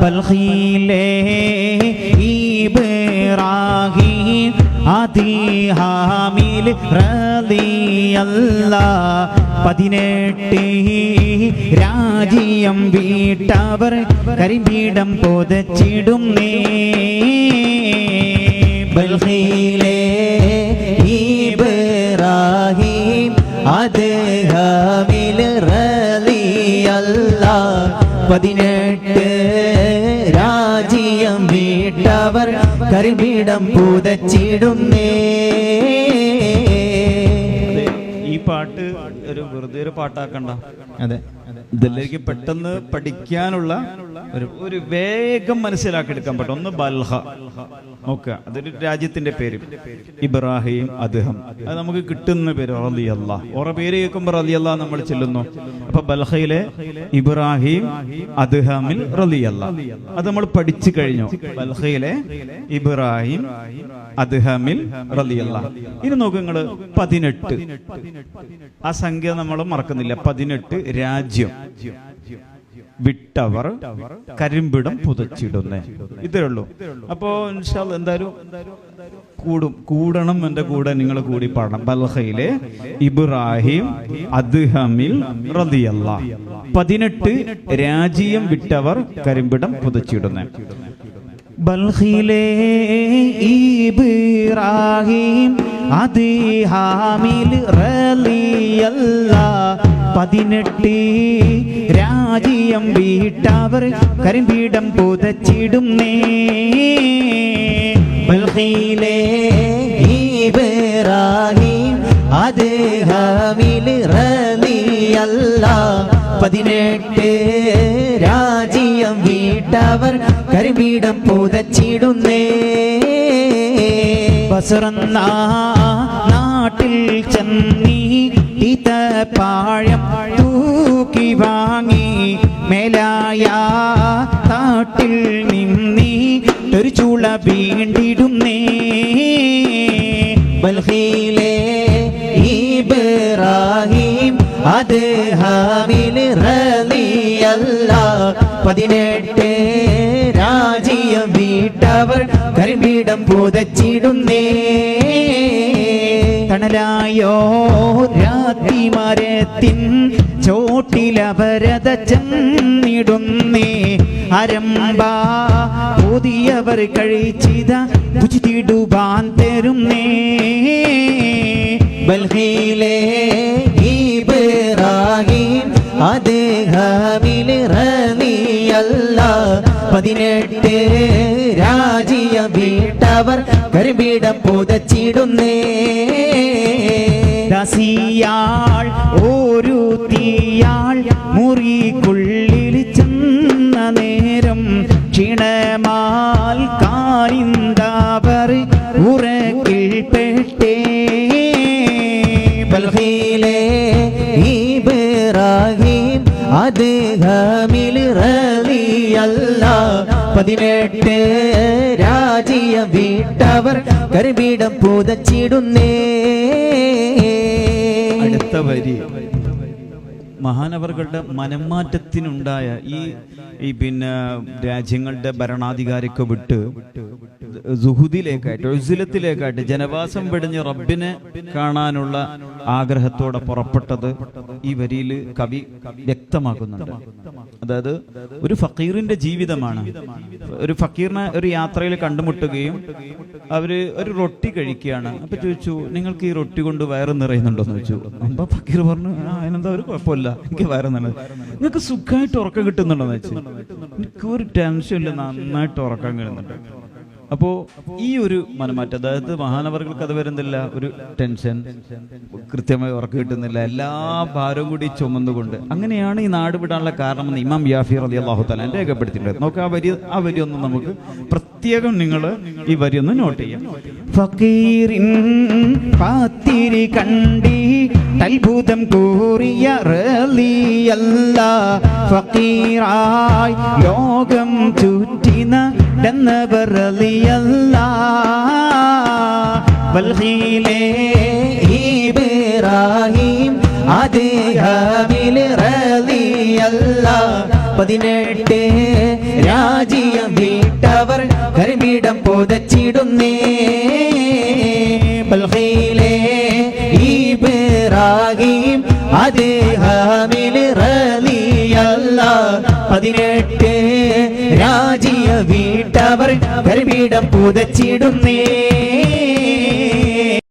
ബൽഖിലെ ഇബ്രാഹിം അതിഹാമിൽ റളിയല്ലാഹ് 18 രാജ്യം വീട്ടവർ കരിമ്പീഠം പുതച്ചിടുന്നേ. ബൽഖിലെ ഇബ്രാഹിം അതിഹാമിൽ റളിയല്ലാഹ് 18 രാജ്യം വീട്ടവർ കരിമ്പീഠം പുതച്ചിടുന്നേ. ഈ പാട്ട് വെറുതെ ഒരു പാട്ടാക്കണ്ട. അതെ, ഇതിലേക്ക് പെട്ടെന്ന് പഠിക്കാനുള്ള ഒരു വേഗം മനസ്സിലാക്കിയെടുക്കാൻ പറ്റും. ഒന്ന് ബൽഹ നോക്കുക, അതൊരു രാജ്യത്തിന്റെ പേര്. ഇബ്രാഹിം അദ്ഹം, അത് നമുക്ക് കിട്ടുന്ന പേര് റളിയല്ലാഹ്. ഓരോ പേര് കേൾക്കുമ്പോൾ റളിയല്ലാഹ് നമ്മൾ ചെല്ലുന്നു. അപ്പൊ ബൽഹയിലെ ഇബ്രാഹിം അദ്ഹമിൽ റളിയല്ലാഹ് അത് നമ്മൾ പഠിച്ചു കഴിഞ്ഞു. ബൽഹയിലെ ഇബ്രാഹിം അദ്ഹമിൽ റളിയല്ലാഹ്. ഇനി നോക്കുക നിങ്ങൾ 18, ആ സംഖ്യ നമ്മൾ മറക്കുന്നില്ല. 18 രാജ്യം വിട്ടവർ കരിമ്പിടം പുതച്ചിടുന്നേ. ഇതേ ഉള്ളൂ. അപ്പോ ഇൻഷാ അല്ലാഹ് എന്തായാലും കൂടണം, എന്റെ കൂടെ നിങ്ങൾ കൂടി പാടണം. ബൽഖയിലെ ഇബ്രാഹിം അദ്ഹമിൽ റളിയല്ലാഹ് 18 രാജ്യം വിട്ടവർ കരിമ്പിടം പുതച്ചിടുന്നേ. ബൽഖിലെ ഇബ്രാഹിം അതിഹാമിൽ റളിയല്ലാഹ് 18 രാജ്യം വീട്ടവർ കരിമ്പീഠം പുതച്ചിടുന്നേ. ബൽഖിലെ ഇബ്രാഹിം അതിഹാമിൽ റളിയല്ലാഹ് 18 രാജ്യം വീട്ടവർ കരിമ്പീഠം പുതച്ചിടുന്നേ. ബസ്റന്ന നാട്ടിൽ ചെന്നീ പാഴം തൂക്കി വാങ്ങി മേലായ നാട്ടിൽ നിന്നീ ഒരു ചുള വീണ്ടിടുന്നേ. ബൽഖിലെ ഇബ്രാഹിം അദ്ഹമിൽ റളിയല്ലാഹ് 18 രാജ്യം വീട്ടവർ കരിമ്പീഠം പുതച്ചിടുന്നേ. തണലായോ രാത്രിമരത്തിൻ ചോട്ടിലവരത ചെന്നിടുന്നേ. അരമ്പ പുതിയവർ കഴിച്ചിത ഭുജിതിടുവാൻ തരുന്നേ. ബൽഖിലെ ഇബ്രാഹിം അദ്ഹമിൽ റളിയല്ലാഹ് 18 രാജ്യം വീട്ടവർ കരിമ്പീഠം പുതച്ചിടുന്നേ. ദാസിയാൾ ഒരു തീയാൾ മുറിക്കുള്ളിൽ ചെന്ന നേരം ക്ഷീണമാൽ കാലിന്താവർ ഉറക്കിൽപ്പെട്ടേ. ബൽഖിലെ ഇബ്രാഹിം അദ്ഹമിൽ റളിയല്ലാഹ് 18 രാജ്യം വീട്ടവർ കരിമ്പീഠം പുതച്ചിടുന്നേ. അടുത്ത വരി മഹാനവറുകളുടെ മനംമാറ്റത്തിനുണ്ടായ ഈ പിന്നെ രാജ്യങ്ങളുടെ ഭരണാധികാരിക്ക് വിട്ട് സുഹുദിലേക്കായിട്ട് ഉസ്ലത്തിലേക്കായിട്ട് ജനവാസം വെടിഞ്ഞ് റബ്ബിനെ കാണാനുള്ള ആഗ്രഹത്തോടെ പുറപ്പെട്ടത് ഈ വരിയിൽ കവി വ്യക്തമാക്കുന്നുണ്ട്. അതായത് ഒരു ഫക്കീറിന്റെ ജീവിതമാണ്. ഒരു ഫക്കീറിനെ ഒരു യാത്രയിൽ കണ്ടുമുട്ടുകയും അവര് ഒരു റൊട്ടി കഴിക്കുകയാണ്. അപ്പൊ ചോദിച്ചു, നിങ്ങൾക്ക് ഈ റൊട്ടി കൊണ്ട് വയറ് നിറയുന്നുണ്ടോന്ന് ചോദിച്ചു. അപ്പൊ ഫക്കീർ പറഞ്ഞു, അതിനെന്താ ഒരു കുഴപ്പമില്ല, എനിക്ക് വയറ് നിറയുന്നത്. നിങ്ങൾക്ക് സുഖമായിട്ട് ഉറക്കം കിട്ടുന്നുണ്ടോന്ന് വെച്ചു. എനിക്ക് ഒരു ടെൻഷൻ ഇല്ല, നന്നായിട്ട് ഉറക്കം കിട്ടുന്നുണ്ട്. അപ്പോൾ ഈ ഒരു മനമാറ്റം, അതായത് മഹാനവറുകൾക്ക് അത് വരുന്നില്ല, ഒരു ടെൻഷൻ, കൃത്യമായി ഉറക്കം കിട്ടുന്നില്ല, എല്ലാ ഭാരവും കൂടി ചുമന്നുകൊണ്ട് അങ്ങനെയാണ് ഈ നാട് വിടാനുള്ള കാരണമെന്ന് ഇമാം യാഫി റളിയല്ലാഹു തആല രേഖപ്പെടുത്തിയിട്ടുണ്ട്. നമുക്ക് ആ വരി ഒന്ന് നമുക്ക് പ്രത്യേകം നിങ്ങൾ ഈ വരി ഒന്ന് നോട്ട് ചെയ്യാം. ഫക്കീറിൻ പാത്തിരി കണ്ടി അത്ഭുതം കൂറിയ റളിയല്ലാഹ് ഫക്കീറായി ലോകം ചുറ്റിന ഡന്നവർ റളിയല്ലാഹ്. ബൽഖിലെ ഇബ്രാഹിം അദ്ഹമിൽ റളിയല്ലാഹ് 18 രാജിയം വീട്ടവർ കരിമീടം പുതച്ചിടുന്നേ ബൽഖീലെ ഇബ്രാഹിം അദ്ഹാമിൽ റളിയല്ലാഹ് 18 രാജിയ വീട്ടവർ കരിമീടം പുതച്ചിടുന്നേ